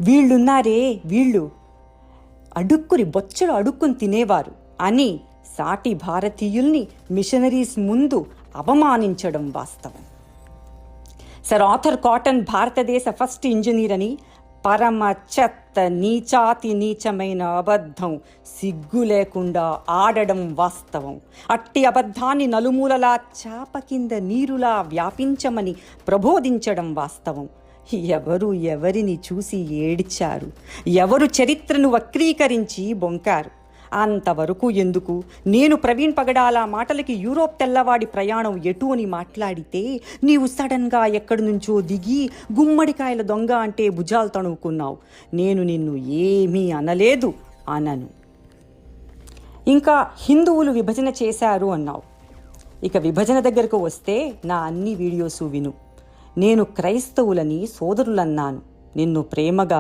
వీళ్ళున్నారే వీళ్ళు అడుక్కుని బొచ్చలు అడుక్కుని తినేవారు అని సాటి భారతీయుల్ని మిషనరీస్ ముందు అవమానించడం వాస్తవం. సర్ ఆర్థర్ కాటన్ భారతదేశ ఫస్ట్ ఇంజనీర్ అని పరమ చెత్త నీచాతి నీచమైన అబద్ధం సిగ్గు లేకుండా ఆడడం వాస్తవం. అట్టి అబద్ధాన్ని నలుమూలలా చాప కింద నీరులా వ్యాపించమని ప్రబోధించడం వాస్తవం. ఎవరు ఎవరిని చూసి ఏడ్చారు, ఎవరు చరిత్రను వక్రీకరించి బొంకారు. అంతవరకు ఎందుకు? నేను ప్రవీణ్ పగడాల మాటలకి యూరోప్ తెల్లవాడి ప్రయాణం ఎటు అని మాట్లాడితే నీవు సడన్గా ఎక్కడి నుంచో దిగి గుమ్మడికాయల దొంగ అంటే భుజాలు తణుకున్నావు. నేను నిన్ను ఏమీ అనలేదు, అనను. ఇంకా హిందువులు విభజన చేశారు అన్నావు. ఇక విభజన దగ్గరకు వస్తే నా అన్ని వీడియోసు విను. నేను క్రైస్తవులని సోదరులన్నాను. నిన్ను ప్రేమగా